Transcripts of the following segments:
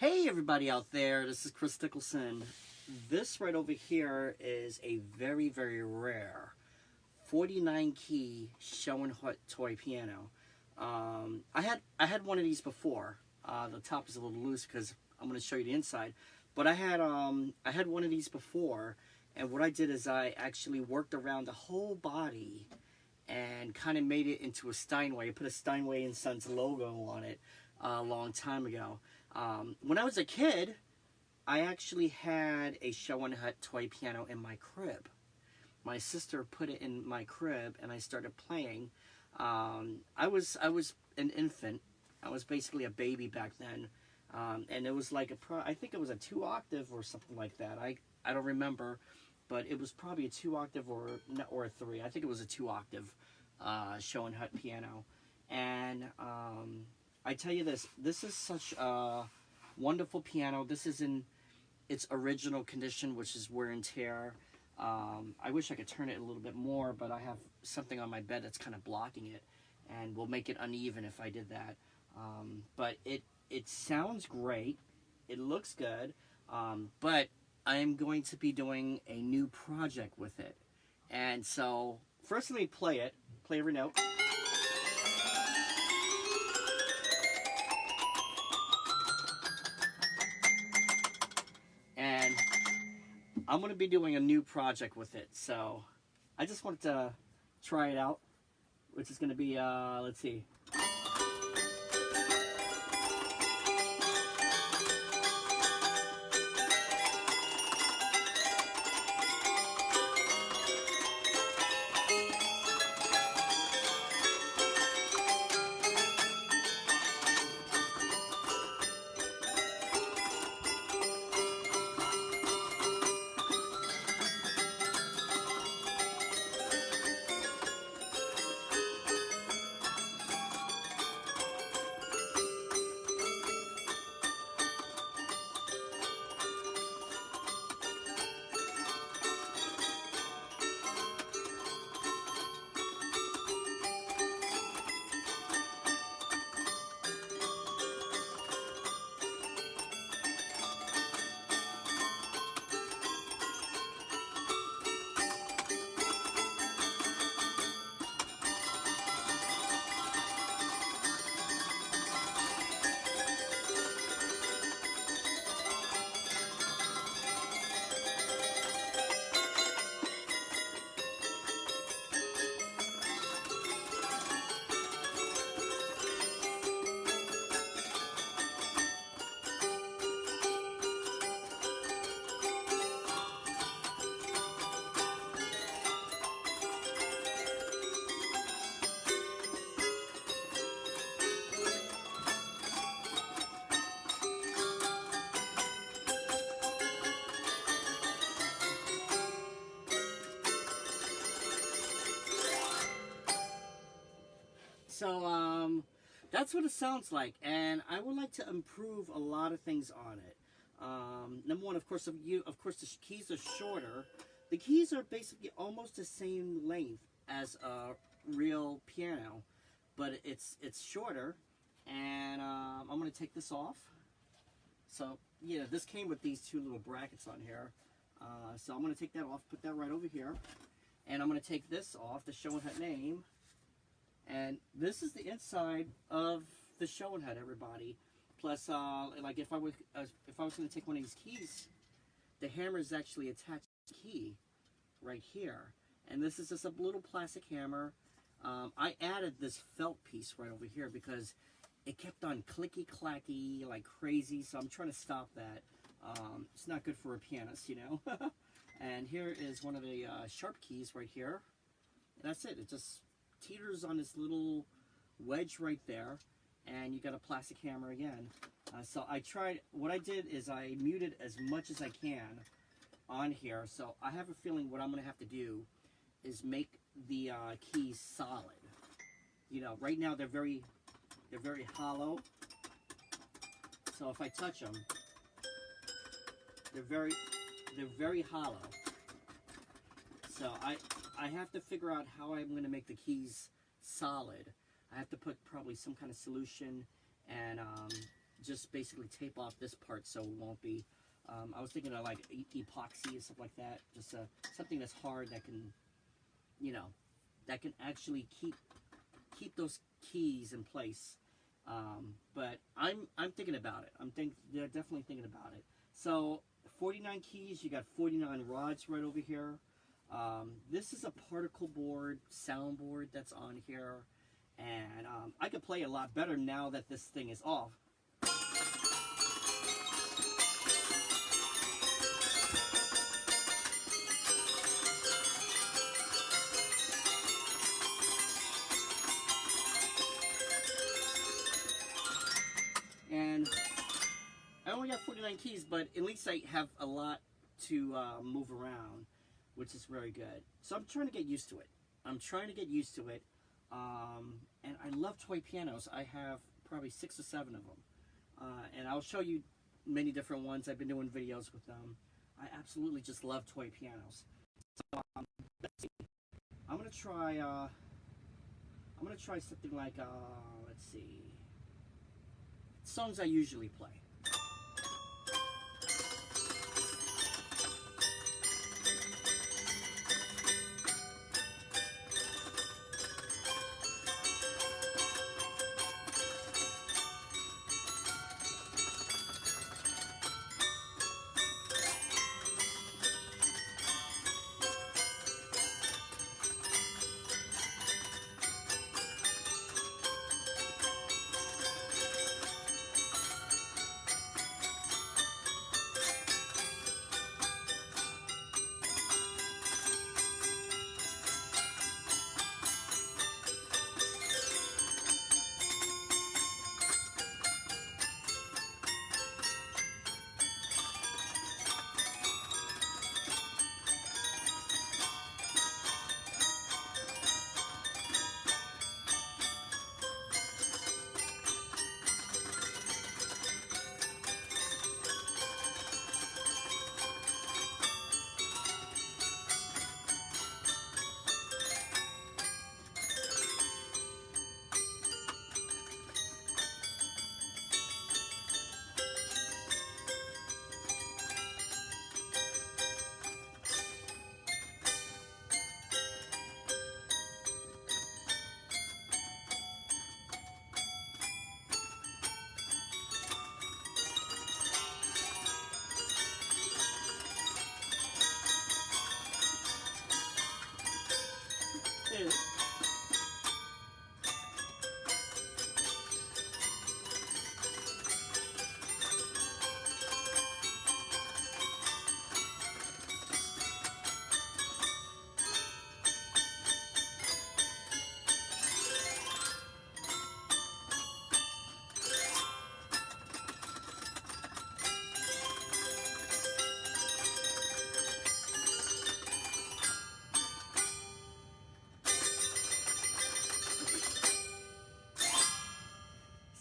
Hey everybody out there, this is Kris Nicholson. This right over here is a very, very rare 49 key Schoenhut toy piano. I had one of these before. The top is a little loose because I'm going to show you the inside. But I had one of these before, and what I did is I actually worked around the whole body and kind of made it into a Steinway. I put a Steinway & Sons logo on it a long time ago. When I was a kid, I actually had a Schoenhut toy piano in my crib. My sister put it in my crib, and I started playing. I was an infant. I was basically a baby back then, and it was like I think it was a 2-octave or something like that. I don't remember, but it was probably a 2-octave or a 3. I think it was a 2-octave Schoenhut piano, and I tell you this is such a wonderful piano. This is in its original condition, which is wear and tear. I wish I could turn it a little bit more, but I have something on my bed that's kind of blocking it, and will make it uneven if I did that. But it sounds great. It looks good, but I am going to be doing a new project with it. And so first let me play it. Play every note. And I'm going to be doing a new project with it, so I just wanted to try it out, which is going to be, let's see. So that's what it sounds like, and I would like to improve a lot of things on it. Number one, of course, the keys are shorter. The keys are basically almost the same length as a real piano, but it's shorter. And I'm going to take this off. So yeah, this came with these two little brackets on here. So I'm going to take that off, put that right over here, and I'm going to take this off, the Schoenhut name. And this is the inside of the Schoenhut, everybody. Plus, like if I was going to take one of these keys, the hammer is actually attached to the key right here. And this is just a little plastic hammer. I added this felt piece right over here because it kept on clicky-clacky like crazy. So I'm trying to stop that. It's not good for a pianist, you know. And here is one of the sharp keys right here. And that's it. It just teeters on this little wedge right there, and you got a plastic hammer again. So what I did is I muted as much as I can on here. So I have a feeling what I'm going to have to do is make the keys solid. You know, right now they're very hollow. So if I touch them, they're very hollow. So I have to figure out how I'm going to make the keys solid. I have to put probably some kind of solution and just basically tape off this part so it won't be. I was thinking of like epoxy and stuff like that, just something that's hard that can, you know, that can actually keep those keys in place. But I'm thinking about it. They're definitely thinking about it. So 49 keys. You got 49 rods right over here. This is a particle board soundboard that's on here, and I could play a lot better now that this thing is off. And I only got 49 keys, but at least I have a lot to move around, which is very good. So I'm trying to get used to it. I'm trying to get used to it. And I love toy pianos. I have probably 6 or 7 of them. And I'll show you many different ones. I've been doing videos with them. I absolutely just love toy pianos. So let's see. I'm gonna try something like let's see, songs I usually play.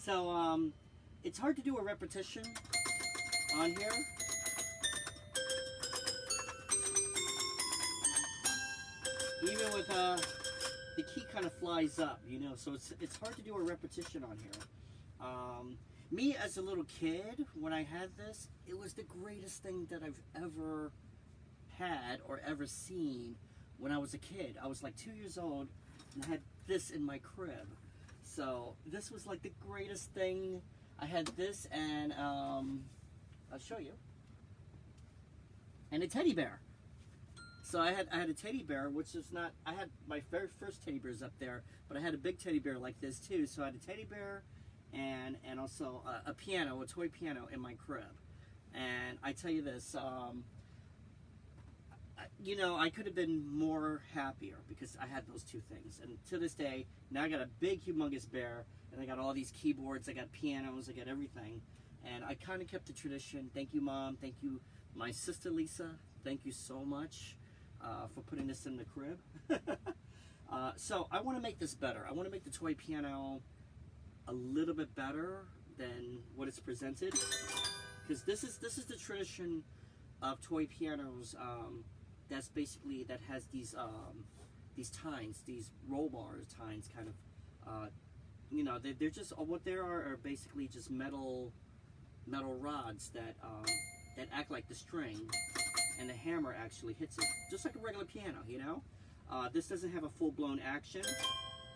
So it's hard to do a repetition on here. Even with the key kind of flies up, you know, so it's hard to do a repetition on here. Me as a little kid, when I had this, it was the greatest thing that I've ever had or ever seen when I was a kid. I was like 2 years old and I had this in my crib. So this was like the greatest thing. I had this and I'll show you. And a teddy bear. So I had a teddy bear, which is not, I had my very first teddy bears up there, but I had a big teddy bear like this too. So I had a teddy bear and also a piano, a toy piano in my crib. And I tell you this, you know, I could have been more happier because I had those 2 things. And to this day, now I got a big, humongous bear, and I got all these keyboards, I got pianos, I got everything. And I kind of kept the tradition. Thank you, Mom. Thank you, my sister Lisa. Thank you so much for putting this in the crib. So I want to make this better. I want to make the toy piano a little bit better than what it's presented. Because this is the tradition of toy pianos. That's basically, that has these tines, these roll bars tines, kind of, you know, they're just, what they are basically just metal metal rods that act like the string, and the hammer actually hits it, just like a regular piano, you know? This doesn't have a full-blown action,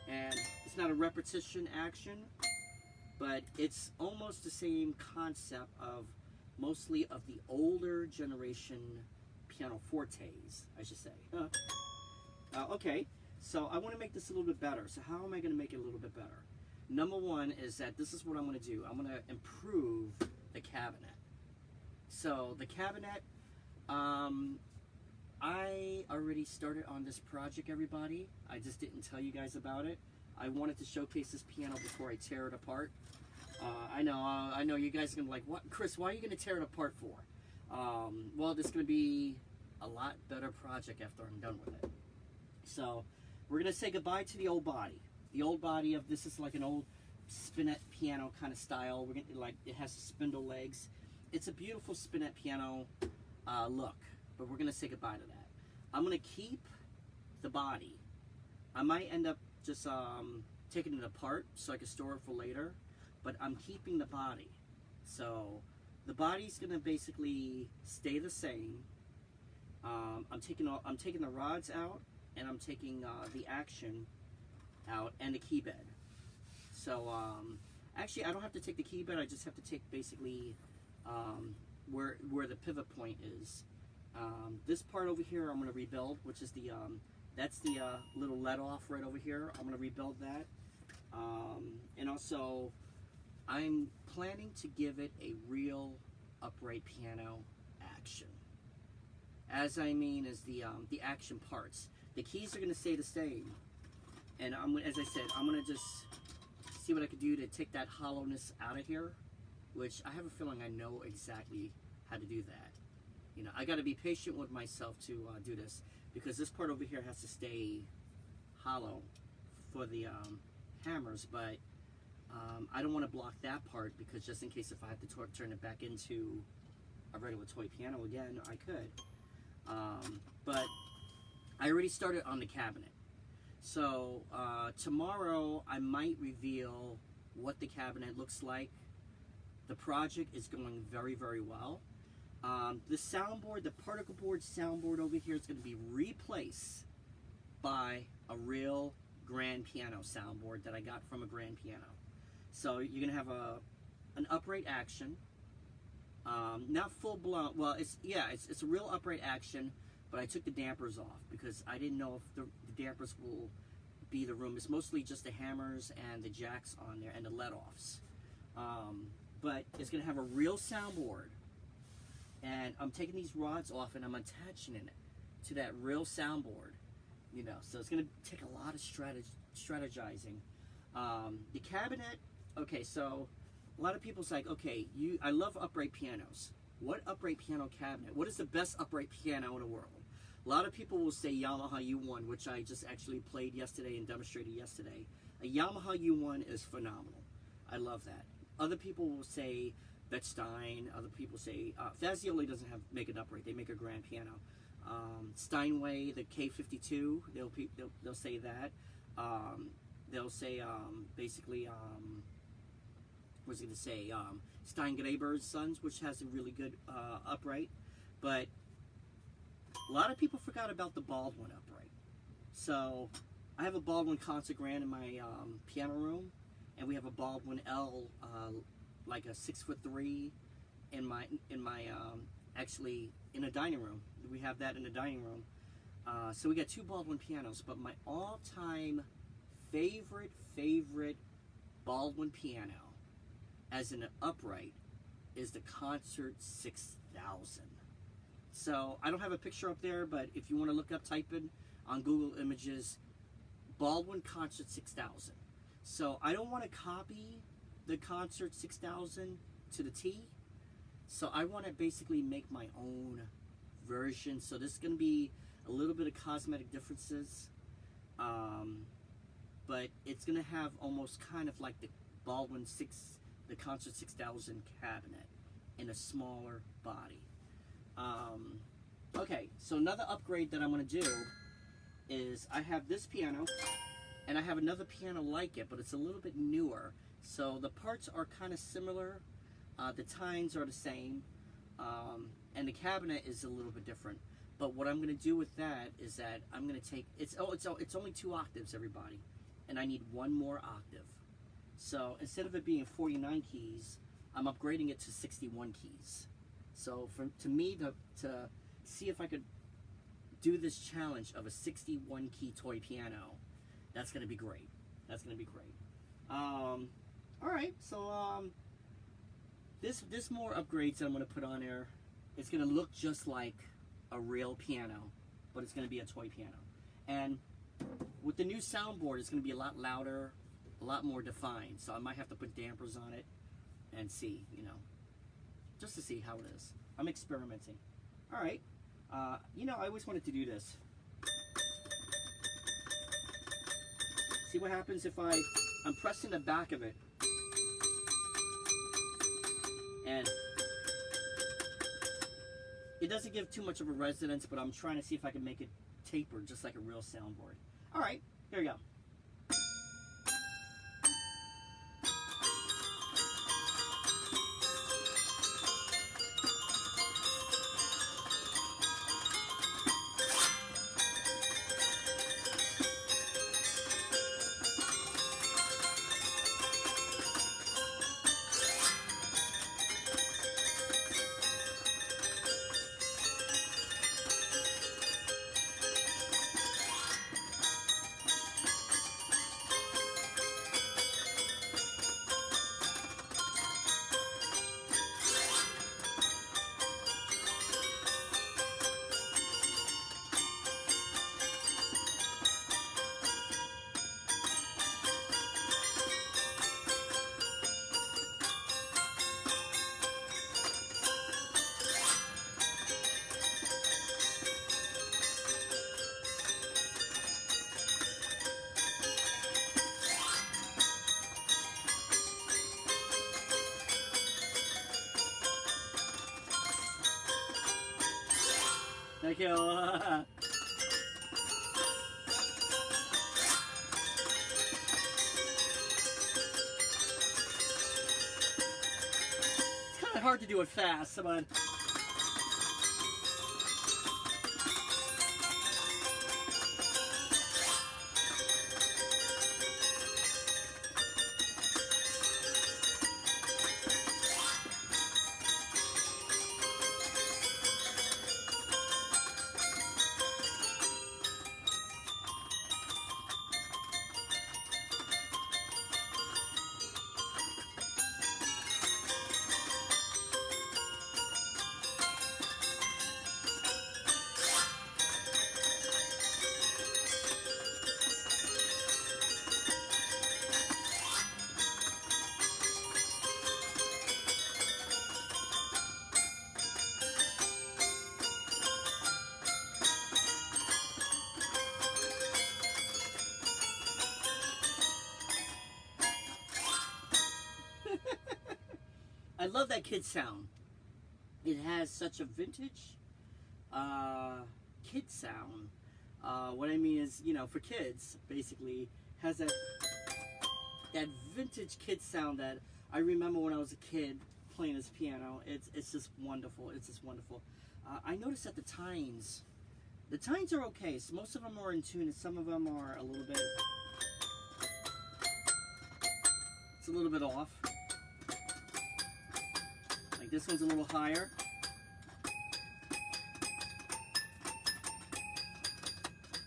and it's not a repetition action, but it's almost the same concept of mostly of the older generation pianofortes, I should say. Okay, so I want to make this a little bit better. So how am I going to make it a little bit better? Number one is that this is what I'm going to do. I'm going to improve the cabinet. So the cabinet, I already started on this project, everybody. I just didn't tell you guys about it. I wanted to showcase this piano before I tear it apart. I know you guys are going to be like, what, Kris, why are you going to tear it apart for? Well, this is going to be a lot better project after I'm done with it. So we're going to say goodbye to the old body. The old body of this is like an old spinet piano kind of style. We're going to, like, it has spindle legs. It's a beautiful spinet piano look, but we're going to say goodbye to that. I'm going to keep the body. I might end up just taking it apart so I can store it for later, but I'm keeping the body. So the body's going to basically stay the same. I'm taking the rods out, and I'm taking the action out and the key bed. So actually I don't have to take the key bed, I just have to take basically where the pivot point is. This part over here I'm going to rebuild, which is the that's the little let off right over here. I'm going to rebuild that, and also I'm planning to give it a real upright piano action. As I mean is the action parts. The keys are going to stay the same, and as I said, I'm going to just see what I could do to take that hollowness out of here, which I have a feeling I know exactly how to do that. You know, I got to be patient with myself to do this, because this part over here has to stay hollow for the hammers, but I don't want to block that part, because just in case if I have to turn it back into a regular toy piano again, I could. But I already started on the cabinet. So tomorrow I might reveal what the cabinet looks like. The project is going very, very well. The soundboard, the particle board soundboard over here is going to be replaced by a real grand piano soundboard that I got from a grand piano. So you're going to have an upright action. Not full blown. Well, it's a real upright action, but I took the dampers off because I didn't know if the dampers will be the room. It's mostly just the hammers and the jacks on there and the let-offs. But it's going to have a real soundboard, and I'm taking these rods off and I'm attaching it to that real soundboard. You know, so it's going to take a lot of strategizing. The cabinet. Okay, so a lot of people's like, okay, I love upright pianos. What upright piano cabinet? What is the best upright piano in the world? A lot of people will say Yamaha U1, which I just actually played yesterday and demonstrated yesterday. A Yamaha U1 is phenomenal. I love that. Other people will say Stein. Other people say Fazioli doesn't make it upright. They make a grand piano. Steinway, the K52, they'll say that. They'll say basically. Was going to say Steingraber's Sons, which has a really good upright, but a lot of people forgot about the Baldwin upright. So I have a Baldwin Concert Grand in my piano room, and we have a Baldwin L, like a 6'3", in my actually in a dining room. We have that in the dining room. So we got two Baldwin pianos, but my all-time favorite Baldwin piano as an upright is the Concert 6000. So I don't have a picture up there, but if you want to look up, type in on Google Images Baldwin Concert 6000. So I don't want to copy the Concert 6000 to the T, so I want to basically make my own version. So this is going to be a little bit of cosmetic differences, but it's going to have almost kind of like the the Concert 6000 cabinet in a smaller body. Okay, so another upgrade that I'm going to do is I have this piano, and I have another piano like it, but it's a little bit newer. So the parts are kind of similar, The tines are the same, and the cabinet is a little bit different. But what I'm going to do with that is that I'm going to take, it's only 2 octaves, everybody, and I need 1 more octave. So instead of it being 49 keys, I'm upgrading it to 61 keys. So to me, to see if I could do this challenge of a 61 key toy piano, that's going to be great. That's going to be great. All right, so this more upgrades that I'm going to put on there. It's going to look just like a real piano, but it's going to be a toy piano. And with the new soundboard, it's going to be a lot louder, a lot more defined. So I might have to put dampers on it and see, you know, just to see how it is. I'm experimenting. All right. You know, I always wanted to do this. See what happens if I'm pressing the back of it. And it doesn't give too much of a resonance, but I'm trying to see if I can make it taper just like a real soundboard. All right, here we go. Thank you. It's kind of hard to do it fast, but I love that kid sound. It has such a vintage kid sound. What I mean is, you know, for kids, basically, has that vintage kid sound that I remember when I was a kid playing this piano. It's just wonderful. It's just wonderful. I noticed that the tines are okay. So most of them are in tune, and some of them are a little bit. It's a little bit off. Like this one's a little higher.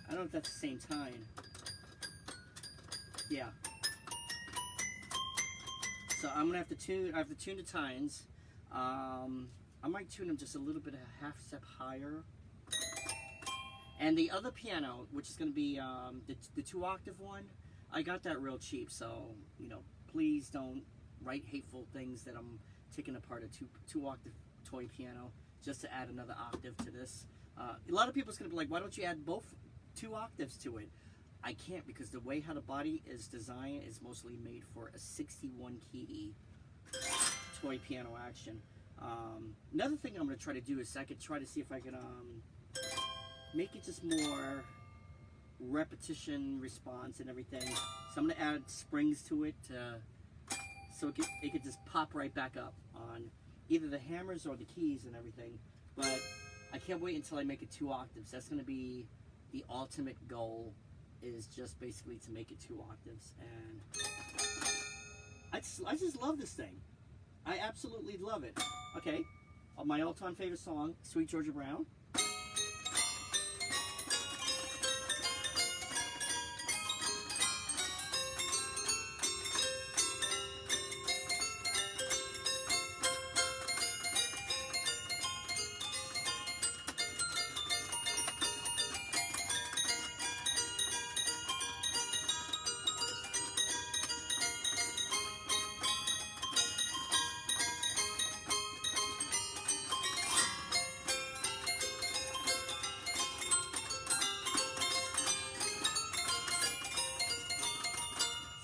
I don't know if that's the same tine. Yeah. So I'm gonna have to tune. I have to tune the tines. I might tune them just a little bit, a half step higher. And the other piano, which is gonna be the 2-octave one, I got that real cheap. So you know, please don't write hateful things that I'm taking apart a 2-octave toy piano just to add another octave to this. A lot of people's gonna be like, why don't you add both 2 octaves to it? I can't, because the way how the body is designed is mostly made for a 61 key toy piano action. Another thing I'm going to try to do is I could try to see if I can make it just more repetition response and everything. So I'm going to add springs to it to so it could just pop right back up on either the hammers or the keys and everything. But I can't wait until I make it 2 octaves. That's going to be the ultimate goal, is just basically to make it 2 octaves. And I just love this thing. I absolutely love it. Okay, my all-time favorite song, Sweet Georgia Brown.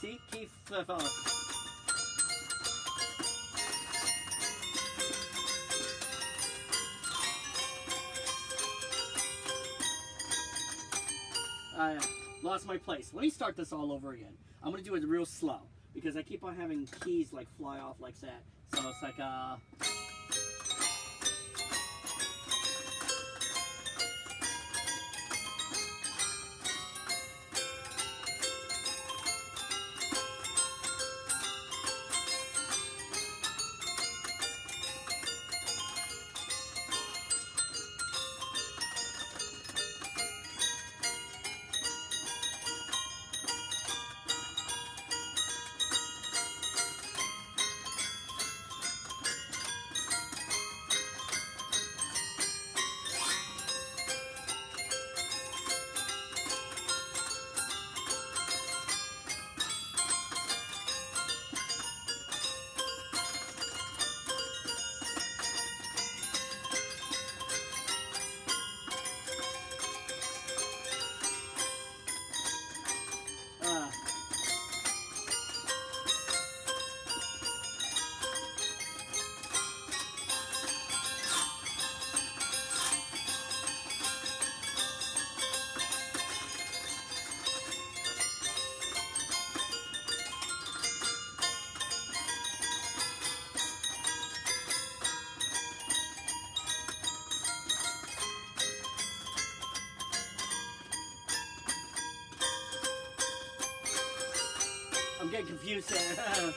See, Keith, I lost my place. Let me start this all over again. I'm gonna do it real slow because I keep on having keys like fly off like that. So it's like I'm getting confused there.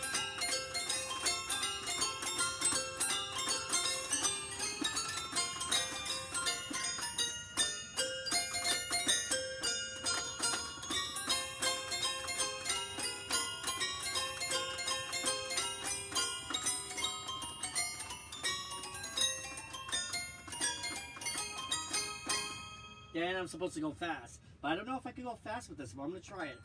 And I'm supposed to go fast, but I don't know if I can go fast with this, but I'm gonna try it.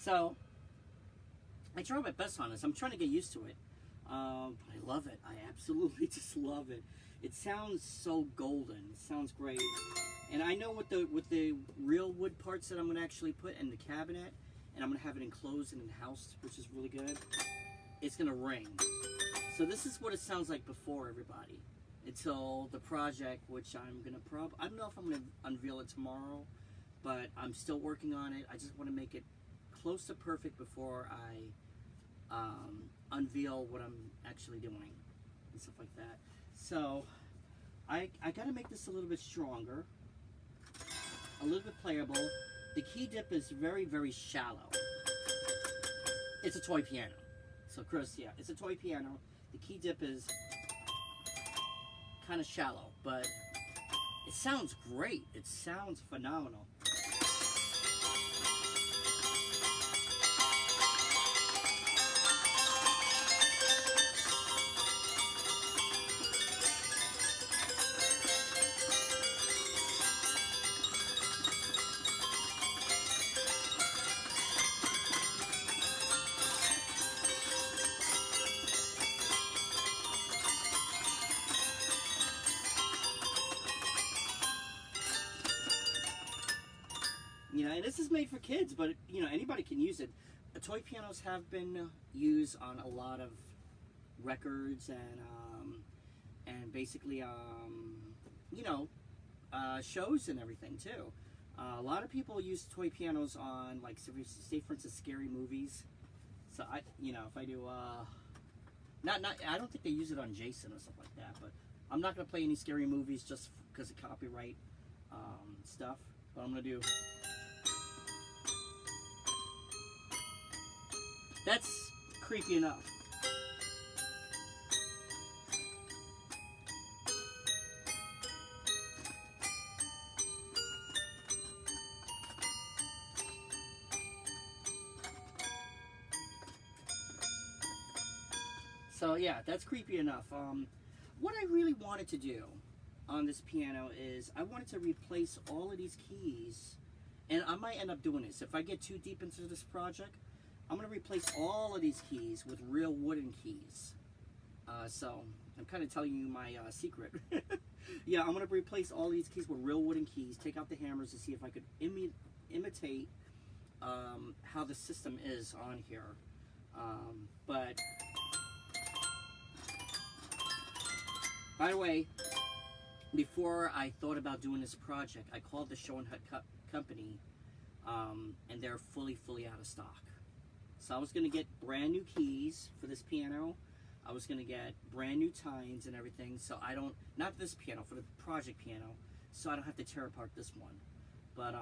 So, I try my best on this. I'm trying to get used to it. But I love it. I absolutely just love it. It sounds so golden. It sounds great. And I know with the real wood parts that I'm going to actually put in the cabinet, and I'm going to have it enclosed in the house, which is really good, it's going to ring. So this is what it sounds like before, everybody. Until the project, which I'm going to I don't know if I'm going to unveil it tomorrow, but I'm still working on it. I just want to make it close to perfect before I unveil what I'm actually doing and stuff like that. So I got to make this a little bit stronger. a little bit playable. The key dip is very, very shallow. It's a toy piano. So Kris, yeah, it's a toy piano. The key dip is kind of shallow, but it sounds great. It sounds phenomenal. You know, and this is made for kids, but you know, anybody can use it. Toy pianos have been used on a lot of records and basically you know, shows and everything too. A lot of people use toy pianos on, like, say for instance, scary movies. So you know, if I do I don't think they use it on Jason or stuff like that, but I'm not gonna play any scary movies just because of copyright stuff. But I'm gonna do. That's creepy enough. So yeah, that's creepy enough. What I really wanted to do on this piano is I wanted to replace all of these keys, and I might end up doing this. If I get too deep into this project, I'm going to replace all of these keys with real wooden keys. So I'm kind of telling you my secret. Yeah, I'm going to replace all these keys with real wooden keys, take out the hammers to see if I could imitate how the system is on here. But by the way, before I thought about doing this project, I called the Schoenhut company, and they're fully out of stock. So I was going to get brand new keys for this piano. I was going to get brand new tines and everything, so I don't, not this piano, for the project piano, so I don't have to tear apart this one. But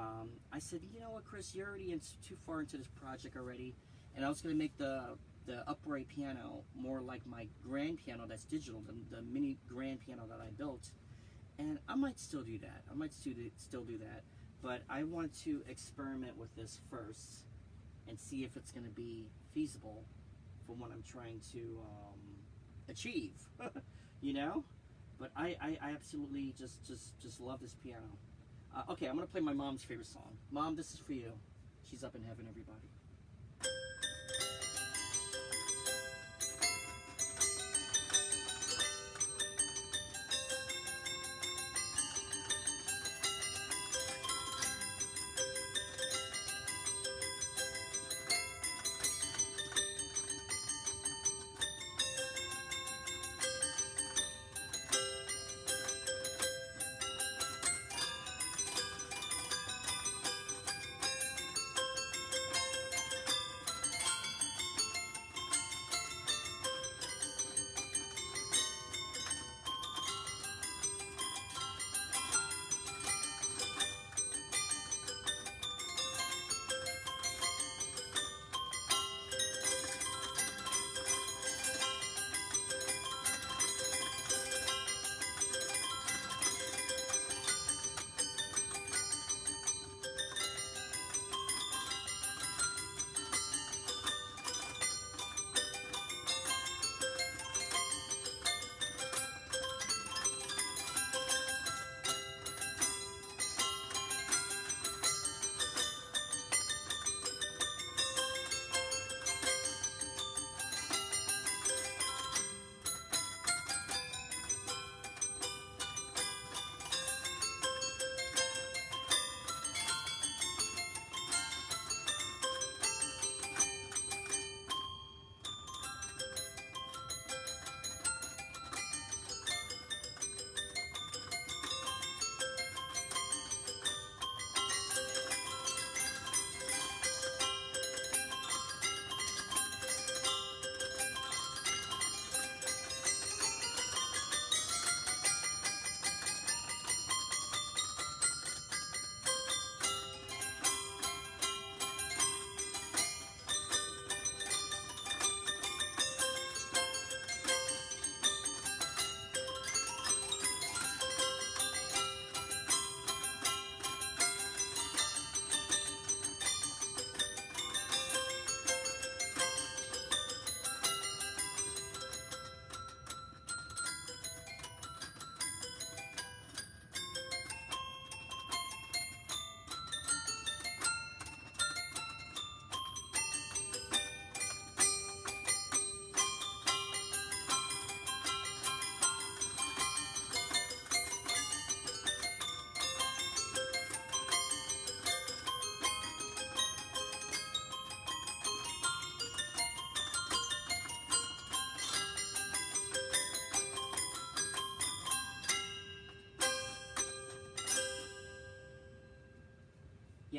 I said, you know what, Kris, you're already too far into this project already, and I was going to make the upright piano more like my grand piano that's digital, the mini grand piano that I built. And I might still do that. I might still do that. But I want to experiment with this first and see if it's going to be feasible for what I'm trying to achieve. You know? But I absolutely just love this piano. Okay, I'm going to play my mom's favorite song. Mom, this is for you. She's up in heaven, everybody.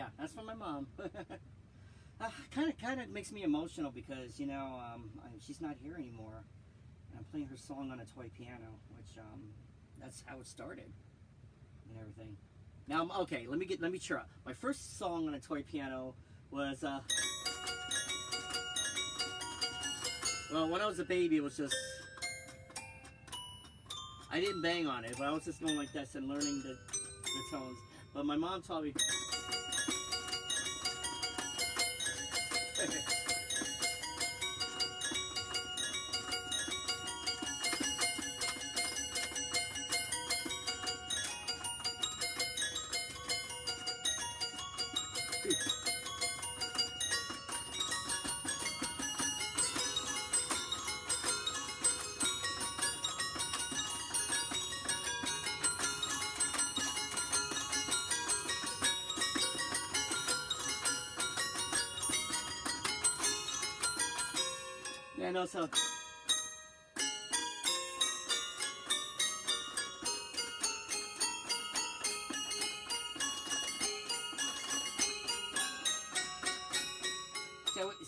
Yeah, that's from my mom. Kind of makes me emotional because, you know, she's not here anymore. And I'm playing her song on a toy piano, which that's how it started and everything. Now, okay, let me cheer up. My first song on a toy piano was well, when I was a baby, it was just, I didn't bang on it, but I was just going like this and learning the tones. But my mom taught me. Yeah, no, so.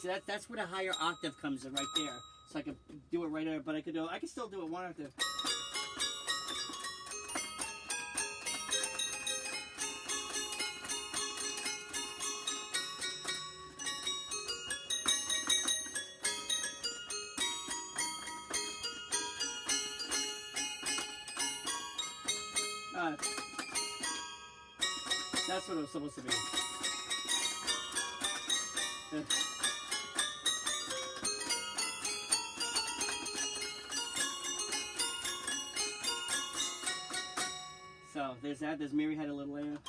So that's where the higher octave comes in right there. So I can do it right there, but I can still do it one octave. That's what it was supposed to be. So there's that. There's Mary Had a Little Lamb.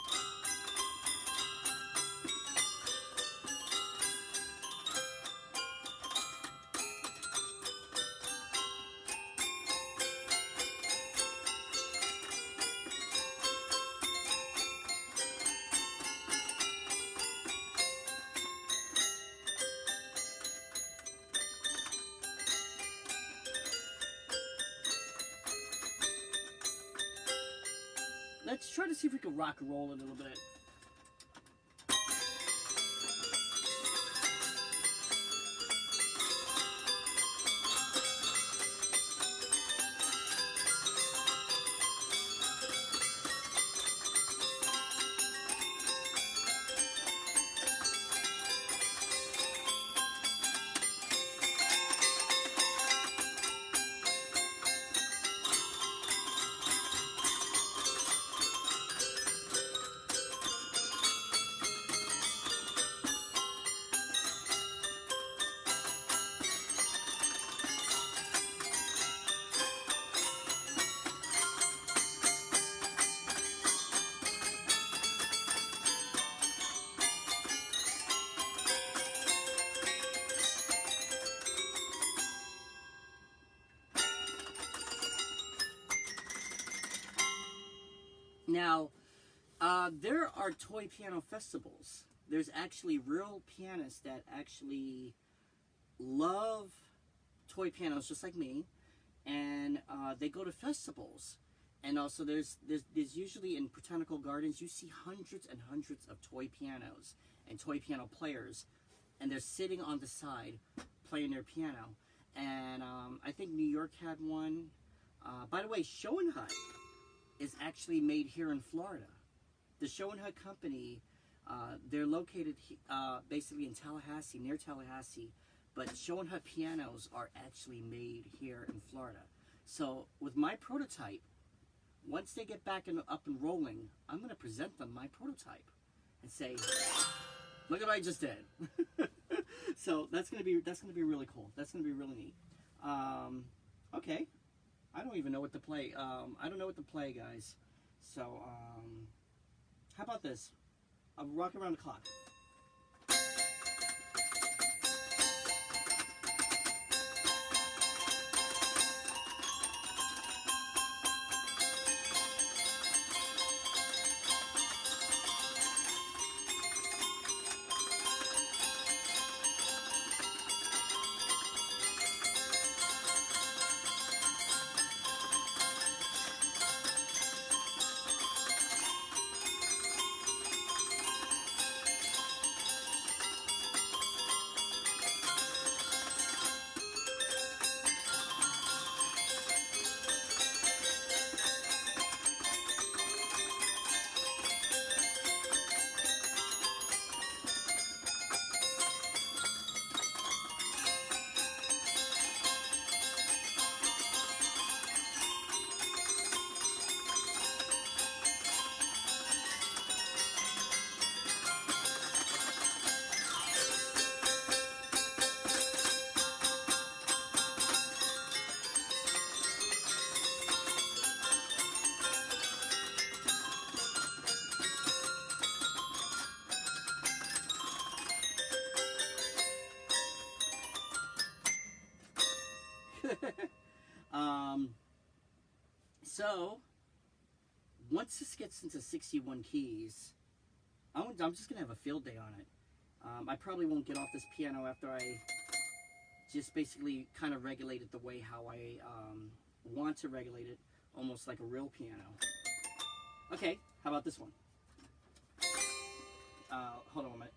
Let's try to see if we can rock and roll it a little bit. Now, there are toy piano festivals. There's actually real pianists that actually love toy pianos just like me, and they go to festivals. And also there's usually in botanical gardens, you see hundreds and hundreds of toy pianos and toy piano players, and they're sitting on the side playing their piano. And I think New York had one. By the way, Schoenhut is actually made here in Florida. The Schoenhut company, they're located basically in Tallahassee, near Tallahassee, but Schoenhut pianos are actually made here in Florida. So with my prototype, once they get back up and rolling, I'm going to present them my prototype and say, look at what I just did. So that's going to be really cool. That's going to be really neat. Okay. I don't even know what to play. I don't know what to play, guys. So, how about this? I'll rock around the clock. So once this gets into 61 keys, I'm just gonna have a field day on it. I probably won't get off this piano after I just basically kind of regulate it the way how I want to regulate it, almost like a real piano. Okay, how about this one? Hold on a minute.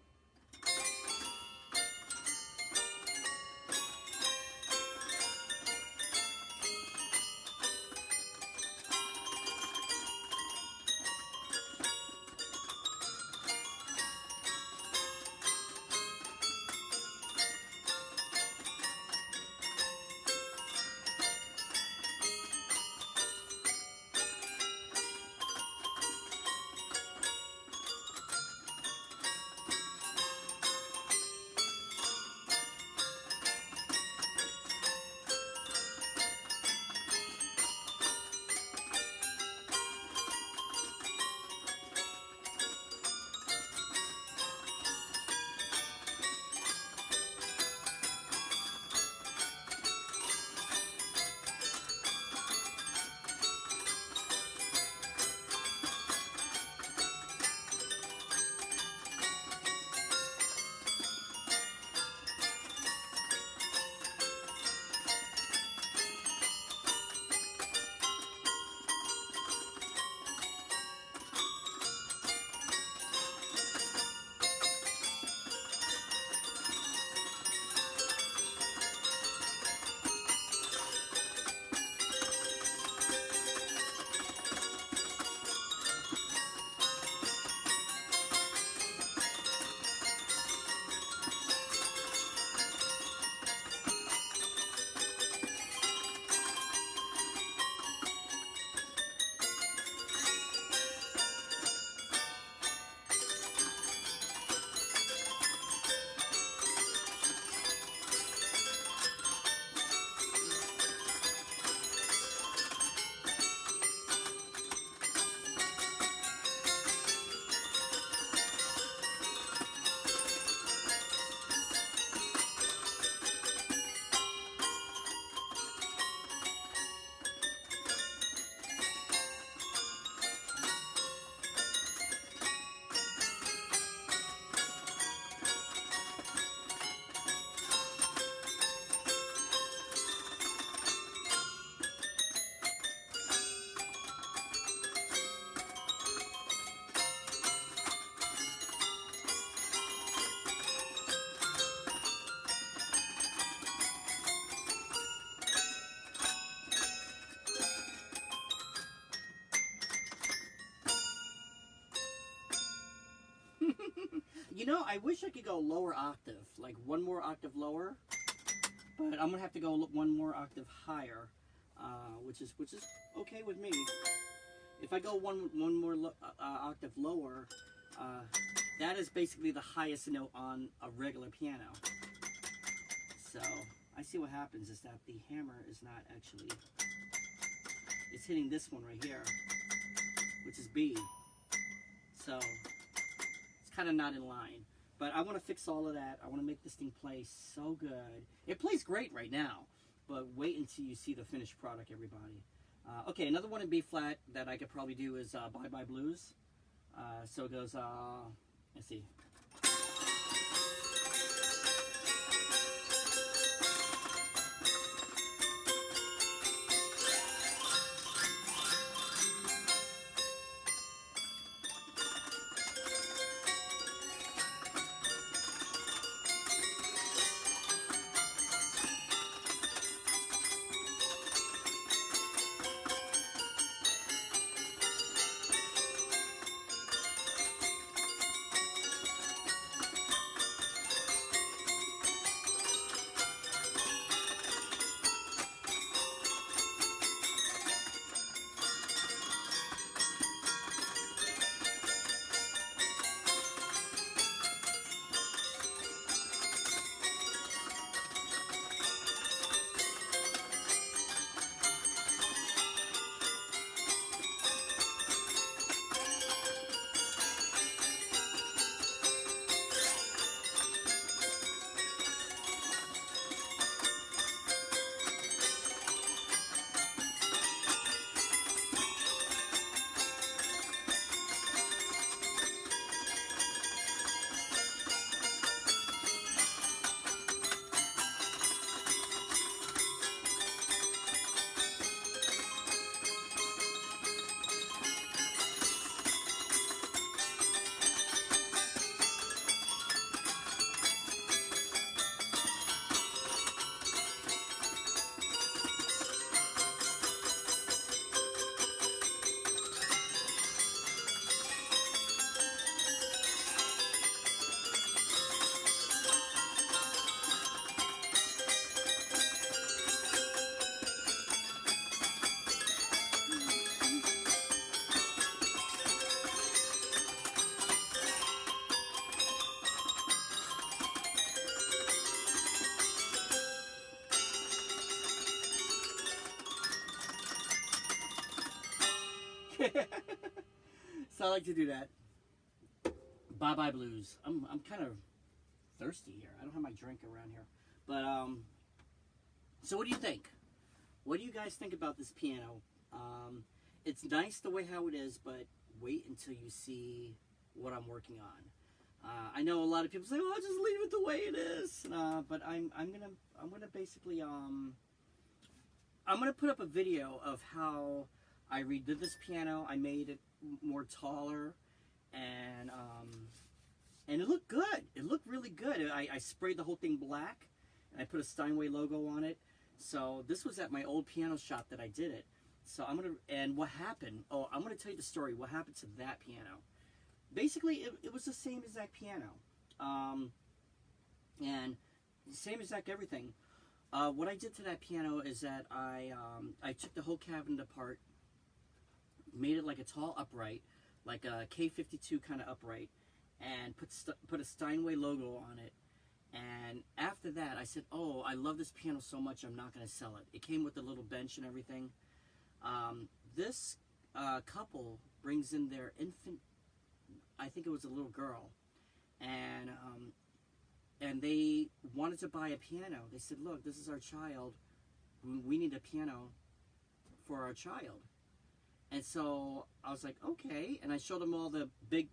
You know, I wish I could go lower octave, like one more octave lower, but I'm gonna have to go one more octave higher, which is okay with me. If I go one more octave lower, that is basically the highest note on a regular piano. So I see what happens is that the hammer is not actually, it's hitting this one right here, which is B. So it's kind of not in line. But I want to fix all of that. I want to make this thing play so good. It plays great right now, but wait until you see the finished product, everybody. Okay, another one in B flat that I could probably do is Bye Bye Blues. So it goes, let's see. So I like to do that. Bye bye blues. I'm kind of thirsty here. I don't have my drink around here. But so what do you think? What do you guys think about this piano? It's nice the way how it is, but wait until you see what I'm working on. I know a lot of people say, "Oh, just leave it the way it is," but I'm gonna basically I'm gonna put up a video of how I redid this piano. I made it more taller, and it looked good. It looked really good. I sprayed the whole thing black, and I put a Steinway logo on it. So this was at my old piano shop that I did it. So and what happened, oh, I'm gonna tell you the story, what happened to that piano. Basically, it was the same exact piano. And same exact everything. What I did to that piano is that I took the whole cabinet apart, made it like a tall upright, like a K52 kind of upright, and put a Steinway logo on it. And after that, I said, "Oh, I love this piano so much, I'm not going to sell it." It came with a little bench and everything. This couple brings in their infant, I think it was a little girl, and they wanted to buy a piano. They said, "Look, this is our child. We need a piano for our child." And so I was like, "Okay." And I showed them all the big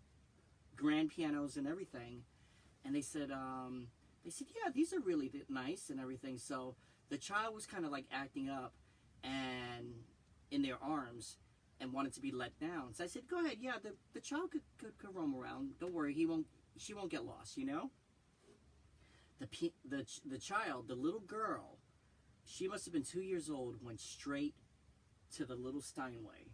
grand pianos and everything. And they said, "Yeah, these are really nice and everything." So the child was kind of like acting up and in their arms and wanted to be let down. So I said, "Go ahead, yeah, the child could roam around. Don't worry, she won't get lost, you know." The child, the little girl, she must have been 2 years old, went straight to the little Steinway.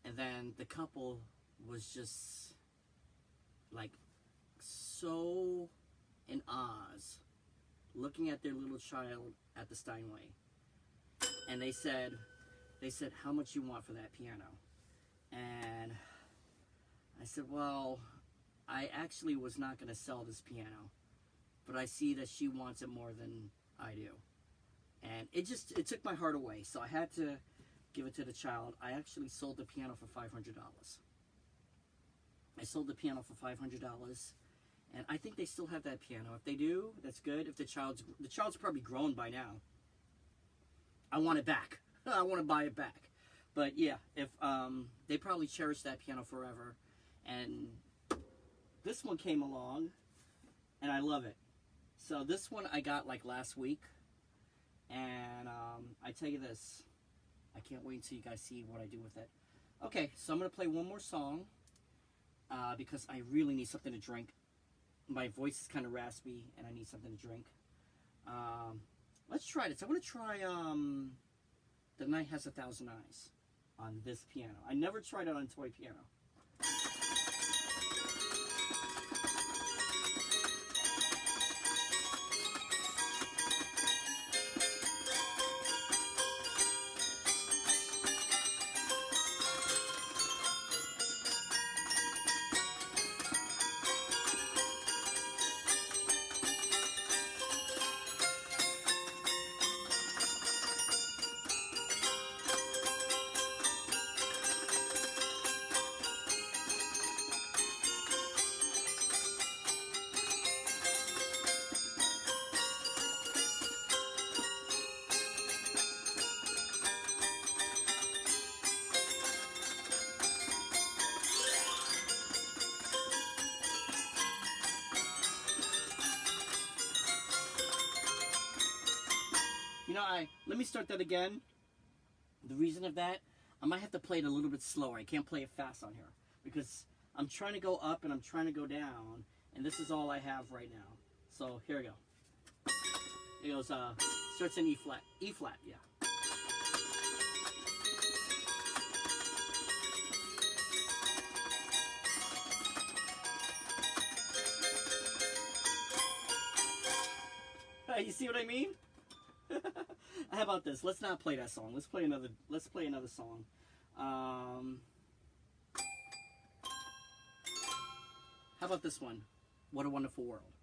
And then the couple was just like so in Oz, looking at their little child at the Steinway. And they said, "How much you want for that piano?" And I said, "Well, I actually was not going to sell this piano, but I see that she wants it more than I do." And it took my heart away. So I had to give it to the child. I actually sold the piano for $500. I sold the piano for $500. And I think they still have that piano. If they do, that's good. If the child's probably grown by now, I want it back. I want to buy it back. But yeah, if they probably cherish that piano forever. And this one came along, and I love it. So this one I got like last week, and I tell you this, I can't wait until you guys see what I do with it. Okay, so I'm gonna play one more song because I really need something to drink. My voice is kind of raspy, and I need something to drink. Let's try this. I want to try "The Night Has a Thousand Eyes" on this piano. I never tried it on a toy piano. You know, let me start that again. The reason of that, I might have to play it a little bit slower. I can't play it fast on here because I'm trying to go up and I'm trying to go down, and this is all I have right now. So here we go. It goes, starts in E flat. E flat, yeah. You see what I mean? How about this? Let's not play that song. Let's play another song. How about this one? What a Wonderful World.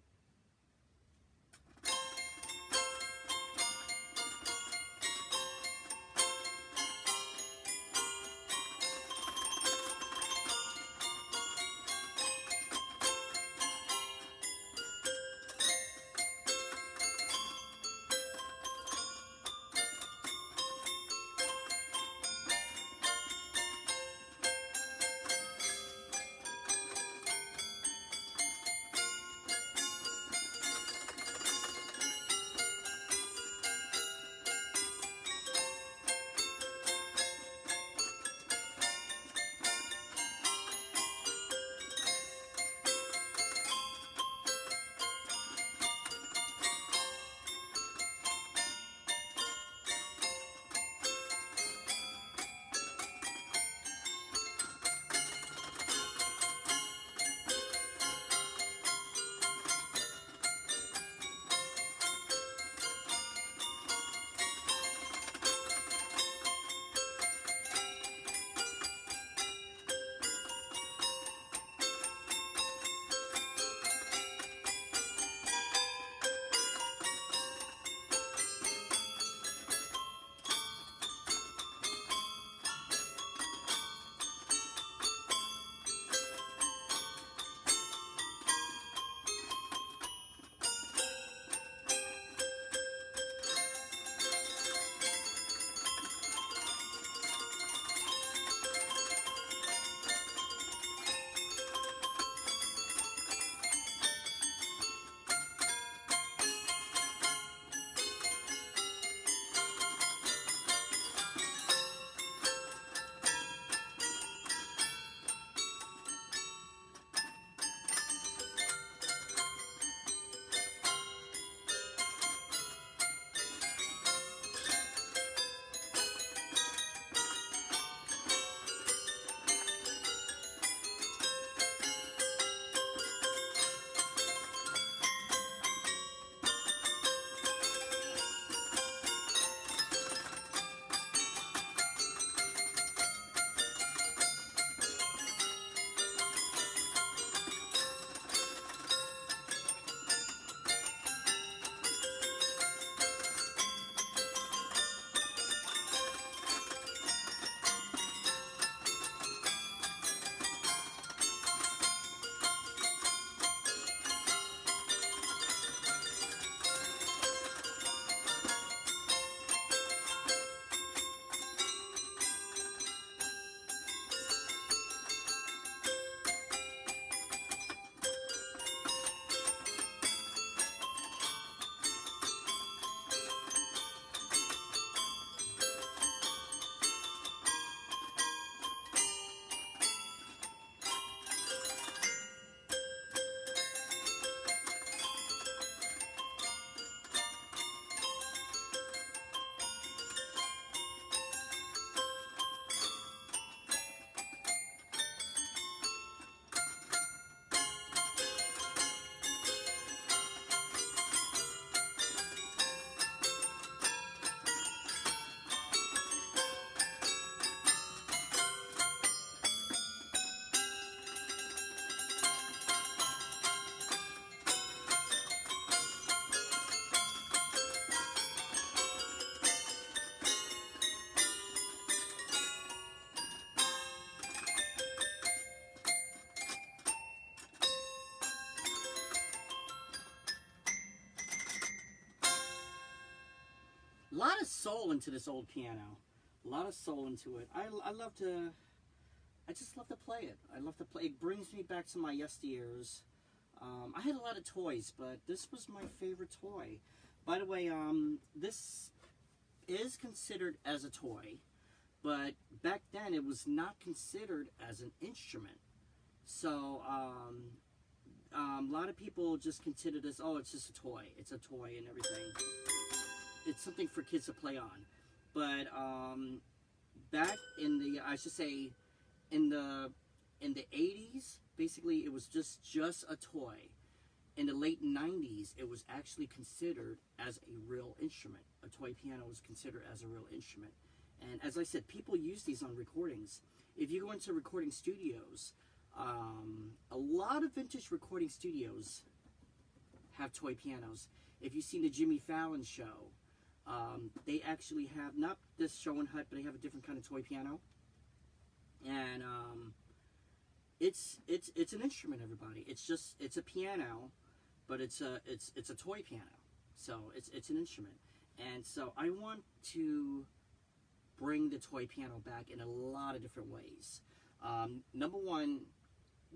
lot of soul into this old piano. A lot of soul into it. I love to, I just love to play it. I love to play. It brings me back to my yesteryears. I had a lot of toys, but this was my favorite toy. By the way, this is considered as a toy, but back then it was not considered as an instrument. So a lot of people just consider this, oh, it's just a toy. It's a toy and everything. It's something for kids to play on. But back in the, I should say, in the 80s, basically it was just a toy. In the late 90s, it was actually considered as a real instrument. A toy piano was considered as a real instrument. And as I said, people use these on recordings. If you go into recording studios, a lot of vintage recording studios have toy pianos. If you've seen the Jimmy Fallon show, they actually have, not this Schoenhut, but they have a different kind of toy piano. And it's an instrument, everybody. It's a piano, but it's a toy piano. So it's an instrument. And so I want to bring the toy piano back in a lot of different ways. Number one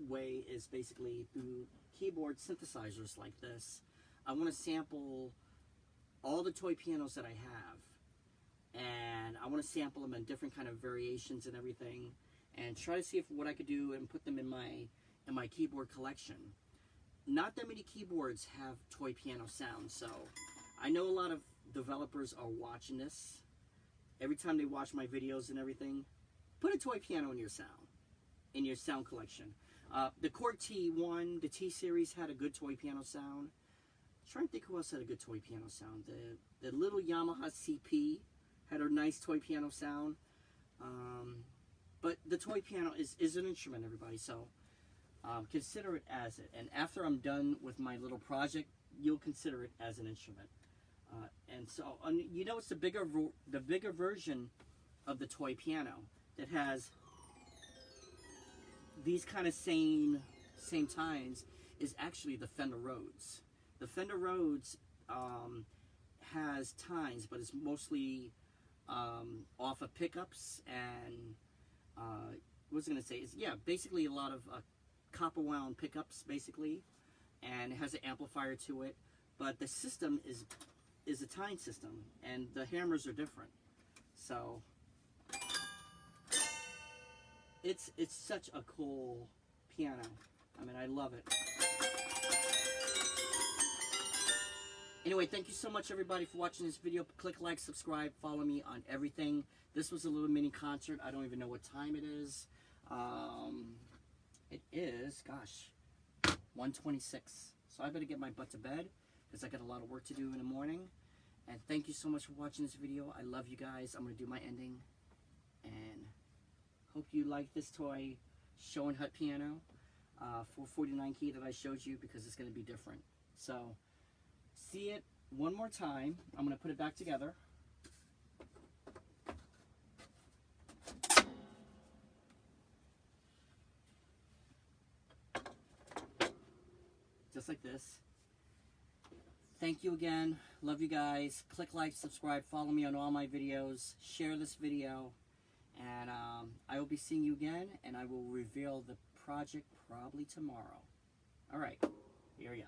way is basically through keyboard synthesizers like this. I want to sample all the toy pianos that I have, and I want to sample them in different kind of variations and everything, and try to see if what I could do and put them in my keyboard collection. Not that many keyboards have toy piano sounds, so I know a lot of developers are watching this. Every time they watch my videos and everything, put a toy piano in your sound collection. The Korg T1, the T series had a good toy piano sound. I'm trying to think who else had a good toy piano sound. The little Yamaha CP had a nice toy piano sound. But the toy piano is an instrument, everybody, so consider it as it. And after I'm done with my little project, you'll consider it as an instrument. And so, you know, it's the bigger version of the toy piano that has these kind of same tines is actually the Fender Rhodes. The Fender Rhodes has tines, but it's mostly off of pickups and what was I going to say? Is, yeah, basically a lot of copper wound pickups, basically, and it has an amplifier to it. But the system is a tine system, and the hammers are different. So it's such a cool piano. I mean, I love it. Anyway, thank you so much, everybody, for watching this video. Click like, subscribe, follow me on everything. This was a little mini concert. I don't even know what time it is. It is, gosh, 1:26. So I better get my butt to bed because I got a lot of work to do in the morning. And thank you so much for watching this video. I love you guys. I'm going to do my ending. And hope you like this toy Schoenhut piano, 449 key that I showed you, because it's going to be different. So see it one more time. I'm going to put it back together. Just like this. Thank you again. Love you guys. Click like, subscribe, follow me on all my videos. Share this video. And I will be seeing you again, and I will reveal the project probably tomorrow. Alright, here we go.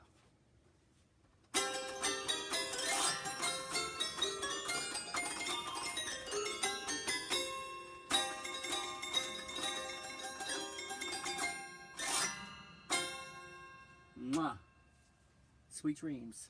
Mwah. Sweet dreams.